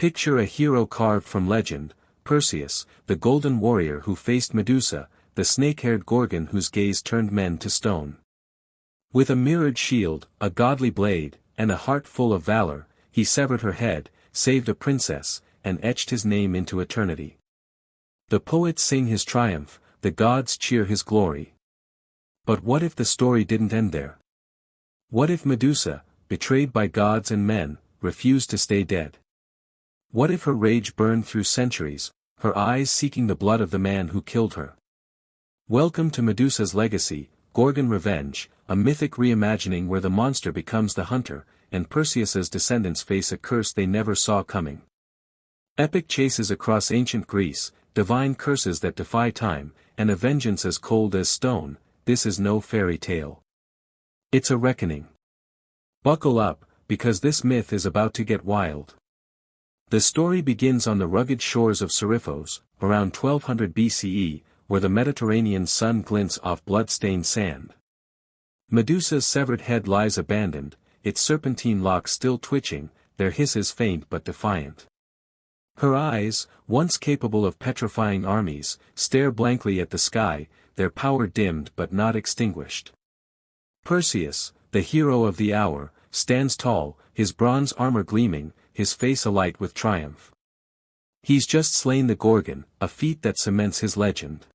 Picture a hero carved from legend, Perseus, the golden warrior who faced Medusa, the snake-haired Gorgon whose gaze turned men to stone. With a mirrored shield, a godly blade, and a heart full of valor, he severed her head, saved a princess, and etched his name into eternity. The poets sing his triumph, the gods cheer his glory. But what if the story didn't end there? What if Medusa, betrayed by gods and men, refused to stay dead? What if her rage burned through centuries, her eyes seeking the blood of the man who killed her? Welcome to Medusa's Legacy, Gorgon Revenge, a mythic reimagining where the monster becomes the hunter, and Perseus's descendants face a curse they never saw coming. Epic chases across ancient Greece, divine curses that defy time, and a vengeance as cold as stone. This is no fairy tale. It's a reckoning. Buckle up, because this myth is about to get wild. The story begins on the rugged shores of Seriphos, around 1200 BCE, where the Mediterranean sun glints off blood-stained sand. Medusa's severed head lies abandoned, its serpentine locks still twitching, their hisses faint but defiant. Her eyes, once capable of petrifying armies, stare blankly at the sky, their power dimmed but not extinguished. Perseus, the hero of the hour, stands tall, his bronze armor gleaming, his face alight with triumph. He's just slain the Gorgon, a feat that cements his legend.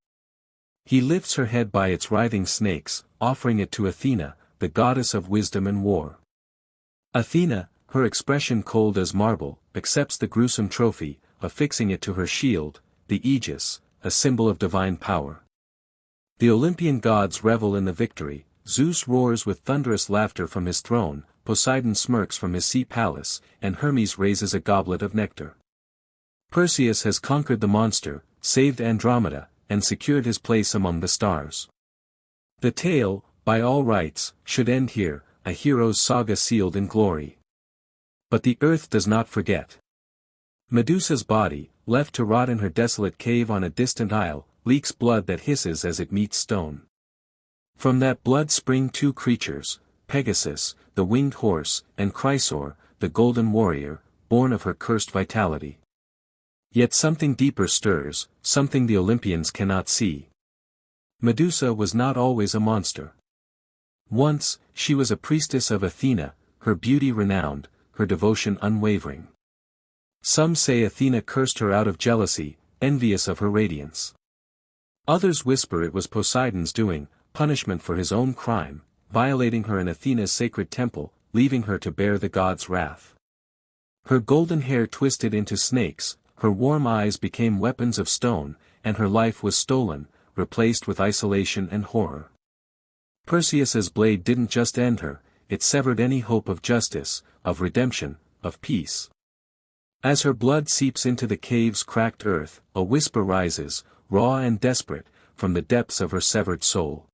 He lifts her head by its writhing snakes, offering it to Athena, the goddess of wisdom and war. Athena, her expression cold as marble, accepts the gruesome trophy, affixing it to her shield, the Aegis, a symbol of divine power. The Olympian gods revel in the victory, Zeus roars with thunderous laughter from his throne, Poseidon smirks from his sea palace, and Hermes raises a goblet of nectar. Perseus has conquered the monster, saved Andromeda, and secured his place among the stars. The tale, by all rights, should end here, a hero's saga sealed in glory. But the earth does not forget. Medusa's body, left to rot in her desolate cave on a distant isle, leaks blood that hisses as it meets stone. From that blood spring two creatures, Pegasus, the winged horse, and Chrysaor, the golden warrior, born of her cursed vitality. Yet something deeper stirs, something the Olympians cannot see. Medusa was not always a monster. Once, she was a priestess of Athena, her beauty renowned, her devotion unwavering. Some say Athena cursed her out of jealousy, envious of her radiance. Others whisper it was Poseidon's doing, punishment for his own crime, violating her in Athena's sacred temple, leaving her to bear the god's wrath. Her golden hair twisted into snakes, her warm eyes became weapons of stone, and her life was stolen, replaced with isolation and horror. Perseus's blade didn't just end her, it severed any hope of justice, of redemption, of peace. As her blood seeps into the cave's cracked earth, a whisper rises, raw and desperate, from the depths of her severed soul.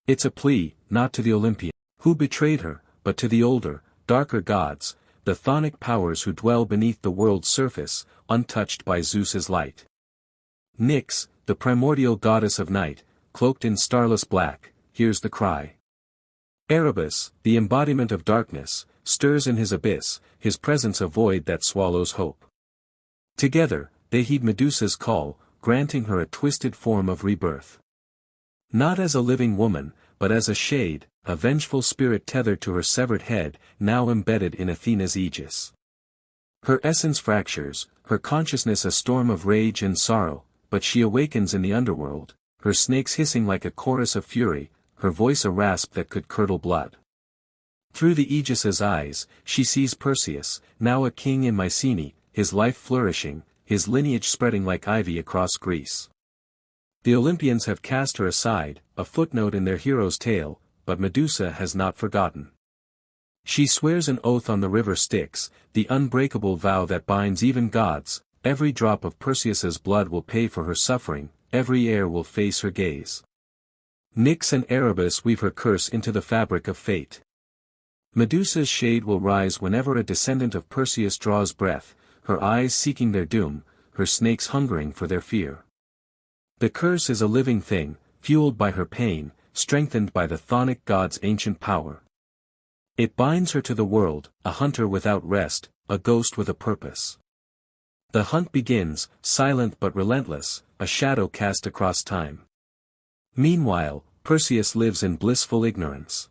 It's a plea, not to the Olympian, who betrayed her, but to the older, darker gods, the chthonic powers who dwell beneath the world's surface, untouched by Zeus's light. Nyx, the primordial goddess of night, cloaked in starless black, hears the cry. Erebus, the embodiment of darkness, stirs in his abyss, his presence a void that swallows hope. Together, they heed Medusa's call, granting her a twisted form of rebirth. Not as a living woman, but as a shade, a vengeful spirit tethered to her severed head, now embedded in Athena's Aegis. Her essence fractures, her consciousness a storm of rage and sorrow, but she awakens in the underworld, her snakes hissing like a chorus of fury, her voice a rasp that could curdle blood. Through the Aegis's eyes, she sees Perseus, now a king in Mycenae, his life flourishing, his lineage spreading like ivy across Greece. The Olympians have cast her aside, a footnote in their hero's tale, but Medusa has not forgotten. She swears an oath on the river Styx, the unbreakable vow that binds even gods, every drop of Perseus's blood will pay for her suffering, every heir will face her gaze. Nyx and Erebus weave her curse into the fabric of fate. Medusa's shade will rise whenever a descendant of Perseus draws breath, her eyes seeking their doom, her snakes hungering for their fear. The curse is a living thing, fueled by her pain, strengthened by the chthonic god's ancient power. It binds her to the world, a hunter without rest, a ghost with a purpose. The hunt begins, silent but relentless, a shadow cast across time. Meanwhile, Perseus lives in blissful ignorance.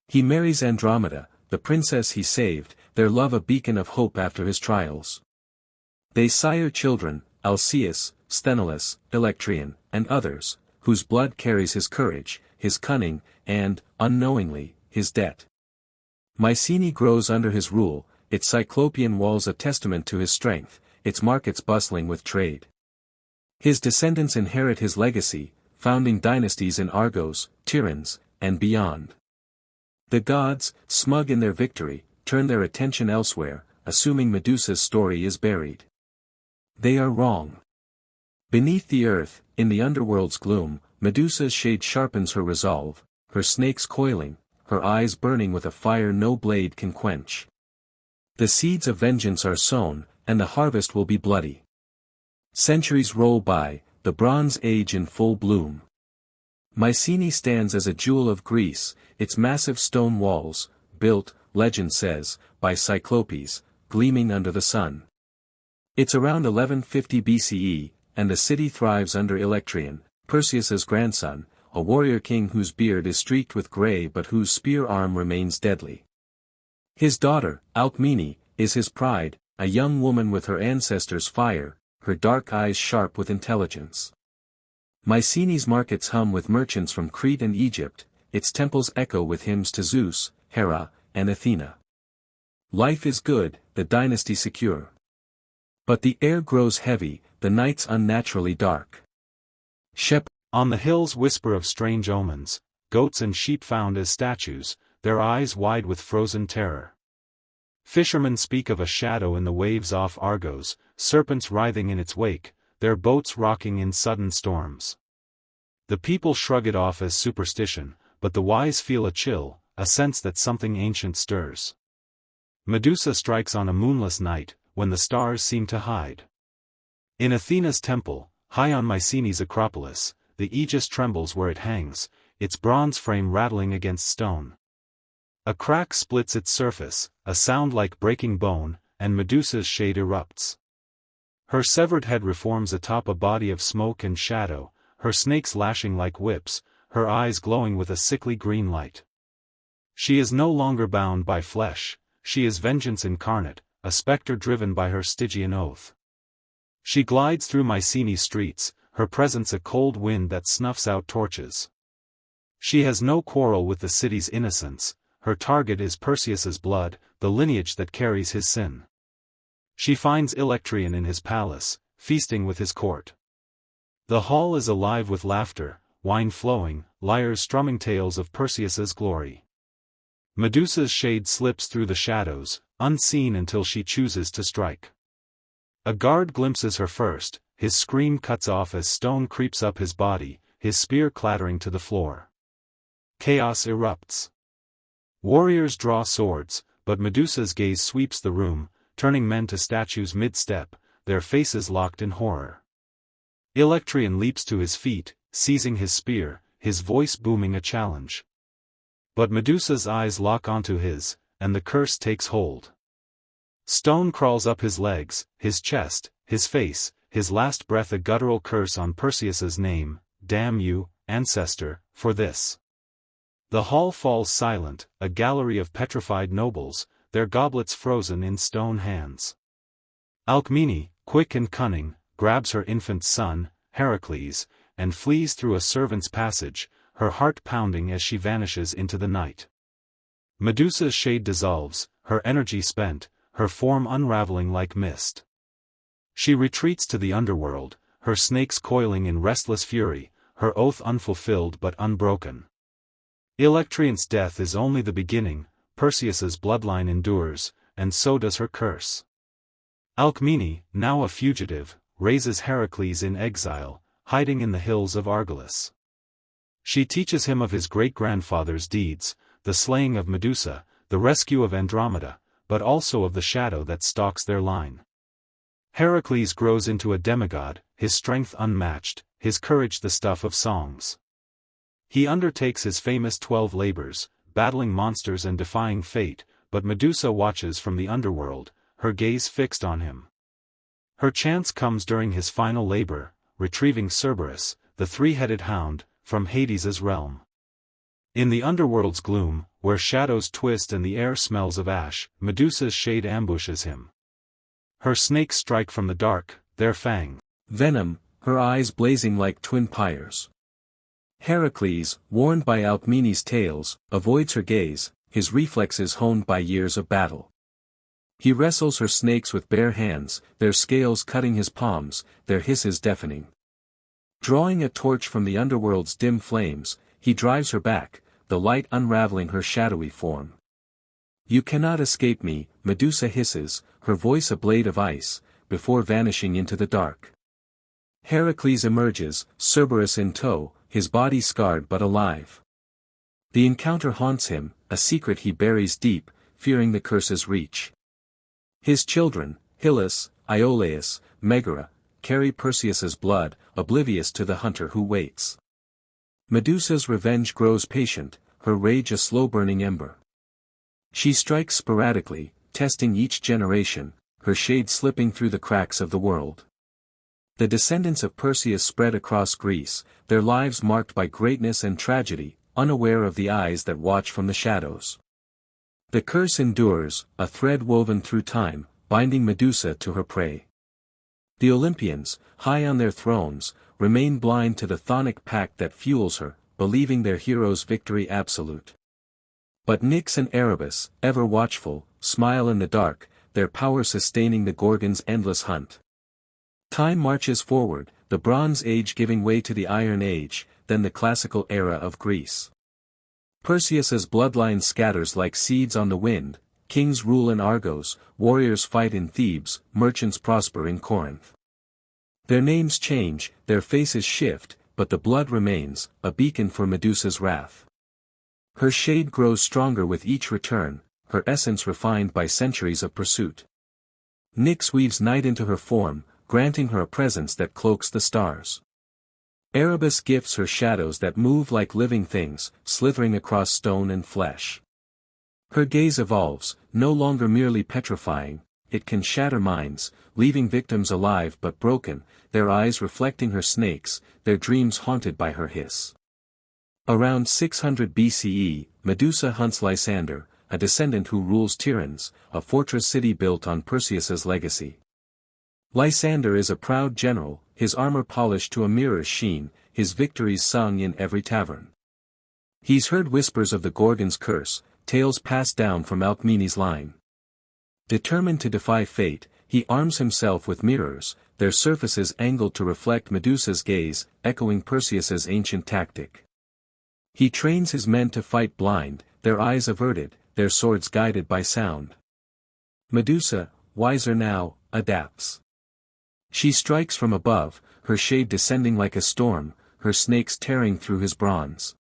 He marries Andromeda, the princess he saved, their love a beacon of hope after his trials. They sire children, Alcaeus, Sthenelus, Electrian, and others, whose blood carries his courage, his cunning, and, unknowingly, his debt. Mycenae grows under his rule, its cyclopean walls a testament to his strength, its markets bustling with trade. His descendants inherit his legacy, founding dynasties in Argos, Tiryns, and beyond. The gods, smug in their victory, turn their attention elsewhere, assuming Medusa's story is buried. They are wrong. Beneath the earth, in the underworld's gloom, Medusa's shade sharpens her resolve, her snakes coiling, her eyes burning with a fire no blade can quench. The seeds of vengeance are sown, and the harvest will be bloody. Centuries roll by, the Bronze Age in full bloom. Mycenae stands as a jewel of Greece, its massive stone walls, built, legend says, by Cyclopes, gleaming under the sun. It's around 1150 BCE, and the city thrives under Electrian, Perseus's grandson, a warrior king whose beard is streaked with grey but whose spear arm remains deadly. His daughter, Alcmene, is his pride, a young woman with her ancestors' fire, her dark eyes sharp with intelligence. Mycenae's markets hum with merchants from Crete and Egypt, its temples echo with hymns to Zeus, Hera, and Athena. Life is good, the dynasty secure. But the air grows heavy, the nights unnaturally dark. On the hills whisper of strange omens, goats and sheep found as statues, their eyes wide with frozen terror. Fishermen speak of a shadow in the waves off Argos, serpents writhing in its wake, their boats rocking in sudden storms. The people shrug it off as superstition, but the wise feel a chill, a sense that something ancient stirs. Medusa strikes on a moonless night, when the stars seem to hide. In Athena's temple, high on Mycenae's Acropolis, the Aegis trembles where it hangs, its bronze frame rattling against stone. A crack splits its surface, a sound like breaking bone, and Medusa's shade erupts. Her severed head reforms atop a body of smoke and shadow, her snakes lashing like whips, her eyes glowing with a sickly green light. She is no longer bound by flesh, she is vengeance incarnate, a spectre driven by her Stygian oath. She glides through Mycenae's streets, her presence a cold wind that snuffs out torches. She has no quarrel with the city's innocence, her target is Perseus's blood, the lineage that carries his sin. She finds Electrian in his palace, feasting with his court. The hall is alive with laughter, wine flowing, lyres strumming tales of Perseus's glory. Medusa's shade slips through the shadows, unseen until she chooses to strike. A guard glimpses her first, his scream cuts off as stone creeps up his body, his spear clattering to the floor. Chaos erupts. Warriors draw swords, but Medusa's gaze sweeps the room, turning men to statues mid-step, their faces locked in horror. Electrian leaps to his feet, seizing his spear, his voice booming a challenge. But Medusa's eyes lock onto his, and the curse takes hold. Stone crawls up his legs, his chest, his face, his last breath a guttural curse on Perseus's name, damn you, ancestor, for this. The hall falls silent, a gallery of petrified nobles, their goblets frozen in stone hands. Alcmene, quick and cunning, grabs her infant son, Heracles, and flees through a servant's passage, her heart pounding as she vanishes into the night. Medusa's shade dissolves, her energy spent, her form unraveling like mist. She retreats to the underworld, her snakes coiling in restless fury, her oath unfulfilled but unbroken. Electrian's death is only the beginning, Perseus's bloodline endures, and so does her curse. Alcmene, now a fugitive, raises Heracles in exile, hiding in the hills of Argolis. She teaches him of his great-grandfather's deeds, the slaying of Medusa, the rescue of Andromeda, but also of the shadow that stalks their line. Heracles grows into a demigod, his strength unmatched, his courage the stuff of songs. He undertakes his famous 12 labors, battling monsters and defying fate, but Medusa watches from the underworld, her gaze fixed on him. Her chance comes during his final labor, retrieving Cerberus, the three-headed hound, from Hades's realm. In the underworld's gloom, where shadows twist and the air smells of ash, Medusa's shade ambushes him. Her snakes strike from the dark, their fangs venom, her eyes blazing like twin pyres. Heracles, warned by Alcmene's tales, avoids her gaze, his reflexes honed by years of battle. He wrestles her snakes with bare hands, their scales cutting his palms, their hisses deafening. Drawing a torch from the underworld's dim flames, he drives her back, the light unraveling her shadowy form. "You cannot escape me," Medusa hisses, her voice a blade of ice, before vanishing into the dark. Heracles emerges, Cerberus in tow, his body scarred but alive. The encounter haunts him, a secret he buries deep, fearing the curse's reach. His children, Hylas, Iolaus, Megara, carry Perseus's blood, oblivious to the hunter who waits. Medusa's revenge grows patient, her rage a slow-burning ember. She strikes sporadically, testing each generation, her shade slipping through the cracks of the world. The descendants of Perseus spread across Greece, their lives marked by greatness and tragedy, unaware of the eyes that watch from the shadows. The curse endures, a thread woven through time, binding Medusa to her prey. The Olympians, high on their thrones, remain blind to the chthonic pact that fuels her, believing their hero's victory absolute. But Nyx and Erebus, ever watchful, smile in the dark, their power sustaining the Gorgon's endless hunt. Time marches forward, the Bronze Age giving way to the Iron Age, then the classical era of Greece. Perseus's bloodline scatters like seeds on the wind, kings rule in Argos, warriors fight in Thebes, merchants prosper in Corinth. Their names change, their faces shift, but the blood remains, a beacon for Medusa's wrath. Her shade grows stronger with each return, her essence refined by centuries of pursuit. Nyx weaves night into her form, granting her a presence that cloaks the stars. Erebus gifts her shadows that move like living things, slithering across stone and flesh. Her gaze evolves, no longer merely petrifying, it can shatter minds, leaving victims alive but broken, their eyes reflecting her snakes, their dreams haunted by her hiss. Around 600 BCE, Medusa hunts Lysander, a descendant who rules Tiryns, a fortress city built on Perseus's legacy. Lysander is a proud general, his armor polished to a mirror's sheen, his victories sung in every tavern. He's heard whispers of the Gorgon's curse, tales passed down from Alcmene's line. Determined to defy fate, he arms himself with mirrors, their surfaces angled to reflect Medusa's gaze, echoing Perseus's ancient tactic. He trains his men to fight blind, their eyes averted, their swords guided by sound. Medusa, wiser now, adapts. She strikes from above, her shade descending like a storm, her snakes tearing through his bronze.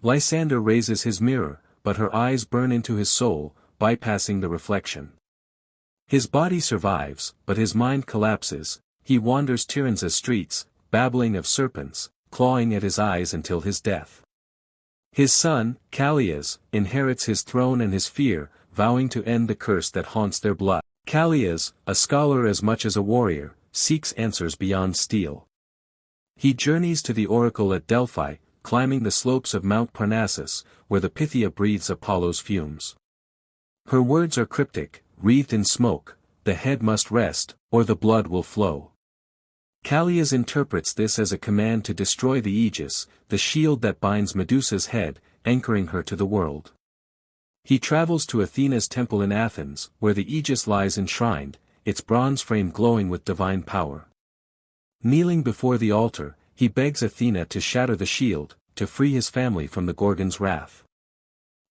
Lysander raises his mirror, but her eyes burn into his soul, bypassing the reflection. His body survives, but his mind collapses, he wanders Tiryns' streets, babbling of serpents, clawing at his eyes until his death. His son, Callias, inherits his throne and his fear, vowing to end the curse that haunts their blood. Callias, a scholar as much as a warrior, seeks answers beyond steel. He journeys to the oracle at Delphi, climbing the slopes of Mount Parnassus, where the Pythia breathes Apollo's fumes. Her words are cryptic, wreathed in smoke, the head must rest, or the blood will flow. Callias interprets this as a command to destroy the Aegis, the shield that binds Medusa's head, anchoring her to the world. He travels to Athena's temple in Athens, where the Aegis lies enshrined, its bronze frame glowing with divine power. Kneeling before the altar, he begs Athena to shatter the shield, to free his family from the Gorgon's wrath.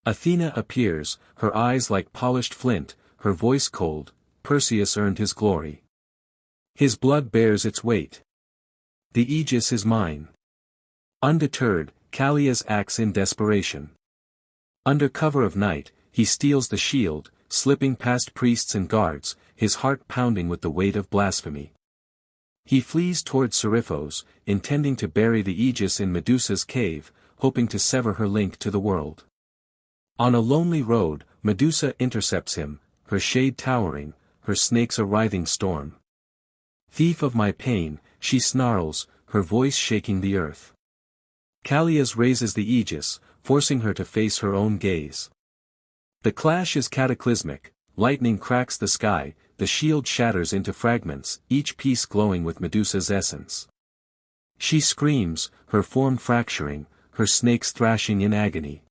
Athena appears, her eyes like polished flint, her voice cold. Perseus earned his glory. His blood bears its weight. The Aegis is mine. Undeterred, Callias acts in desperation. Under cover of night, he steals the shield, slipping past priests and guards, his heart pounding with the weight of blasphemy. He flees toward Seriphos, intending to bury the Aegis in Medusa's cave, hoping to sever her link to the world. On a lonely road, Medusa intercepts him, her shade towering, her snakes a writhing storm. Thief of my pain, she snarls, her voice shaking the earth. Callias raises the Aegis, forcing her to face her own gaze. The clash is cataclysmic, lightning cracks the sky, the shield shatters into fragments, each piece glowing with Medusa's essence. She screams, her form fracturing, her snakes thrashing in agony.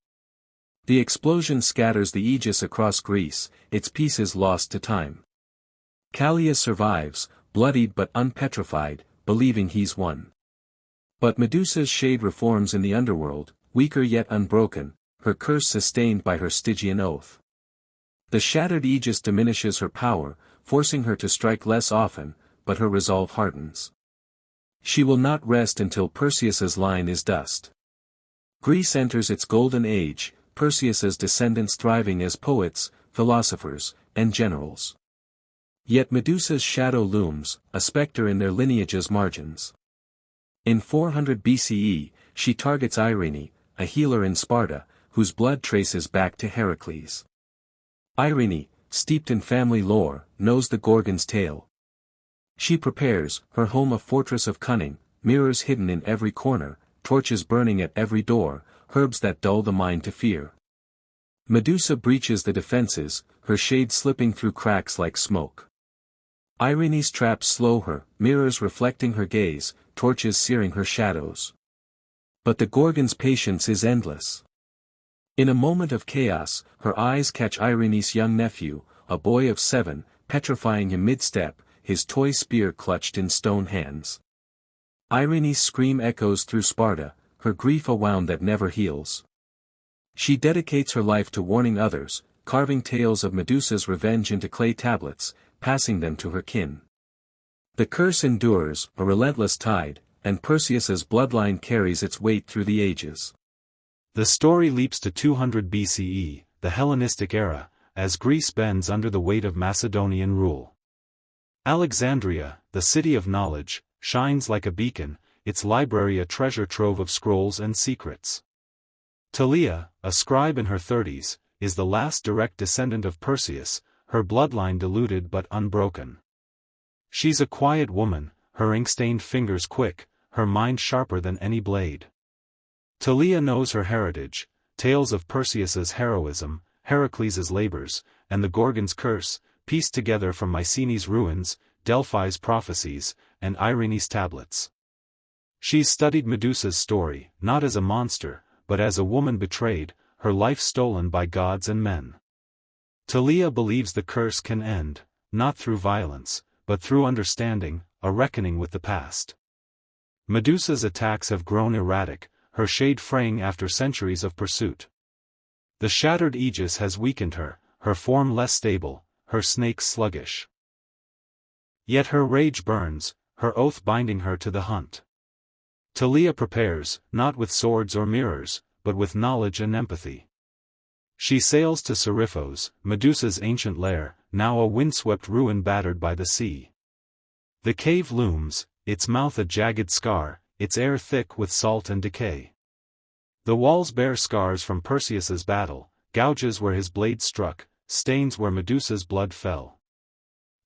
The explosion scatters the Aegis across Greece, its pieces lost to time. Callias survives, bloodied but unpetrified, believing he's won. But Medusa's shade reforms in the underworld, weaker yet unbroken, her curse sustained by her Stygian oath. The shattered Aegis diminishes her power, forcing her to strike less often, but her resolve hardens. She will not rest until Perseus's line is dust. Greece enters its golden age, Perseus's descendants thriving as poets, philosophers, and generals. Yet Medusa's shadow looms, a spectre in their lineage's margins. In 400 BCE, she targets Irene, a healer in Sparta, whose blood traces back to Heracles. Irene, steeped in family lore, knows the Gorgon's tale. She prepares, her home a fortress of cunning, mirrors hidden in every corner, torches burning at every door, herbs that dull the mind to fear. Medusa breaches the defenses, her shade slipping through cracks like smoke. Irene's traps slow her, mirrors reflecting her gaze, torches searing her shadows. But the Gorgon's patience is endless. In a moment of chaos, her eyes catch Irene's young nephew, a boy of 7, petrifying him mid-step, his toy spear clutched in stone hands. Irene's scream echoes through Sparta, her grief a wound that never heals. She dedicates her life to warning others, carving tales of Medusa's revenge into clay tablets, passing them to her kin. The curse endures, a relentless tide, and Perseus's bloodline carries its weight through the ages. The story leaps to 200 BCE, the Hellenistic era, as Greece bends under the weight of Macedonian rule. Alexandria, the city of knowledge, shines like a beacon, its library a treasure trove of scrolls and secrets. Thalia, a scribe in her 30s, is the last direct descendant of Perseus, her bloodline diluted but unbroken. She's a quiet woman, her ink-stained fingers quick, her mind sharper than any blade. Thalia knows her heritage, tales of Perseus's heroism, Heracles' labors, and the Gorgon's curse, pieced together from Mycenae's ruins, Delphi's prophecies, and Irene's tablets. She's studied Medusa's story, not as a monster, but as a woman betrayed, her life stolen by gods and men. Thalia believes the curse can end, not through violence, but through understanding, a reckoning with the past. Medusa's attacks have grown erratic, her shade fraying after centuries of pursuit. The shattered Aegis has weakened her, her form less stable, her snakes sluggish. Yet her rage burns, her oath binding her to the hunt. Thalia prepares, not with swords or mirrors, but with knowledge and empathy. She sails to Seriphos, Medusa's ancient lair, now a windswept ruin battered by the sea. The cave looms, its mouth a jagged scar, its air thick with salt and decay. The walls bear scars from Perseus's battle, gouges where his blade struck, stains where Medusa's blood fell.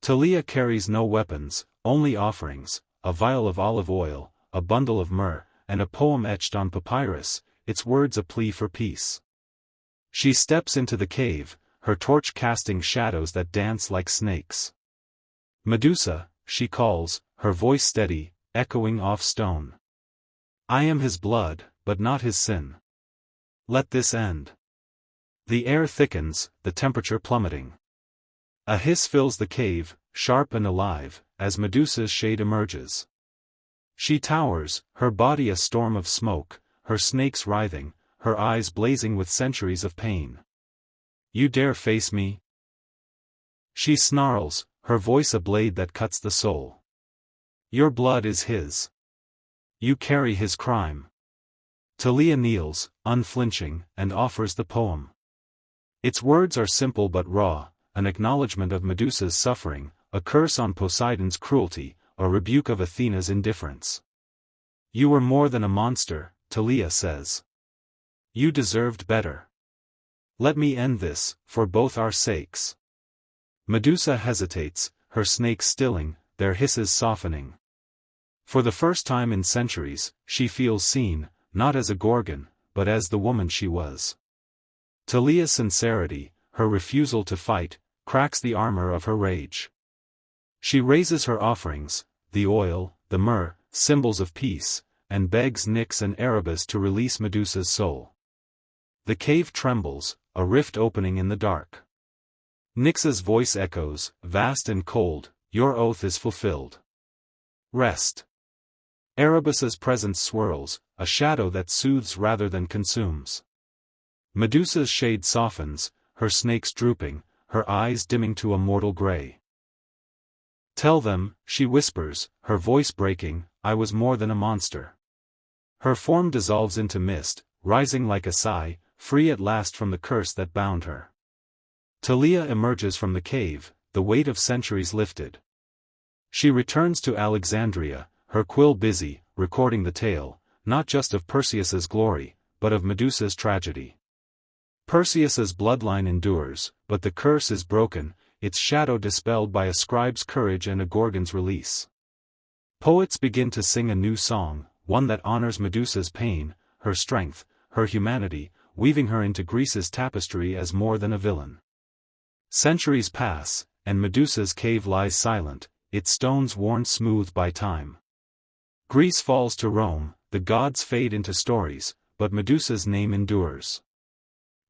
Thalia carries no weapons, only offerings, a vial of olive oil, a bundle of myrrh, and a poem etched on papyrus, its words a plea for peace. She steps into the cave, her torch casting shadows that dance like snakes. Medusa, she calls, her voice steady, echoing off stone. I am his blood, but not his sin. Let this end. The air thickens, the temperature plummeting. A hiss fills the cave, sharp and alive, as Medusa's shade emerges. She towers, her body a storm of smoke, her snakes writhing, her eyes blazing with centuries of pain. You dare face me? She snarls, her voice a blade that cuts the soul. Your blood is his. You carry his crime. Thalia kneels, unflinching, and offers the poem. Its words are simple but raw, an acknowledgement of Medusa's suffering, a curse on Poseidon's cruelty, a rebuke of Athena's indifference. You were more than a monster, Thalia says. You deserved better. Let me end this, for both our sakes. Medusa hesitates, her snakes stilling, their hisses softening. For the first time in centuries, she feels seen, not as a Gorgon, but as the woman she was. Thalia's sincerity, her refusal to fight, cracks the armor of her rage. She raises her offerings, the oil, the myrrh, symbols of peace, and begs Nyx and Erebus to release Medusa's soul. The cave trembles, a rift opening in the dark. Nyx's voice echoes, vast and cold, "Your oath is fulfilled. Rest." Erebus's presence swirls, a shadow that soothes rather than consumes. Medusa's shade softens, her snakes drooping, her eyes dimming to a mortal gray. "Tell them," she whispers, her voice breaking, "I was more than a monster." Her form dissolves into mist, rising like a sigh, free at last from the curse that bound her. Thalia emerges from the cave, the weight of centuries lifted. She returns to Alexandria, her quill busy, recording the tale, not just of Perseus's glory, but of Medusa's tragedy. Perseus's bloodline endures, but the curse is broken, its shadow dispelled by a scribe's courage and a Gorgon's release. Poets begin to sing a new song, one that honors Medusa's pain, her strength, her humanity, weaving her into Greece's tapestry as more than a villain. Centuries pass, and Medusa's cave lies silent, its stones worn smooth by time. Greece falls to Rome, the gods fade into stories, but Medusa's name endures.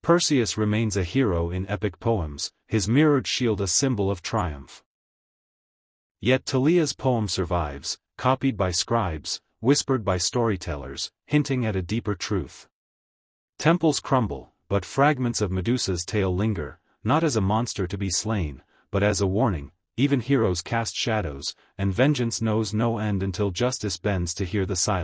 Perseus remains a hero in epic poems, his mirrored shield a symbol of triumph. Yet Thalia's poem survives, copied by scribes, whispered by storytellers, hinting at a deeper truth. Temples crumble, but fragments of Medusa's tale linger, not as a monster to be slain, but as a warning. Even heroes cast shadows, and vengeance knows no end until justice bends to hear the silence.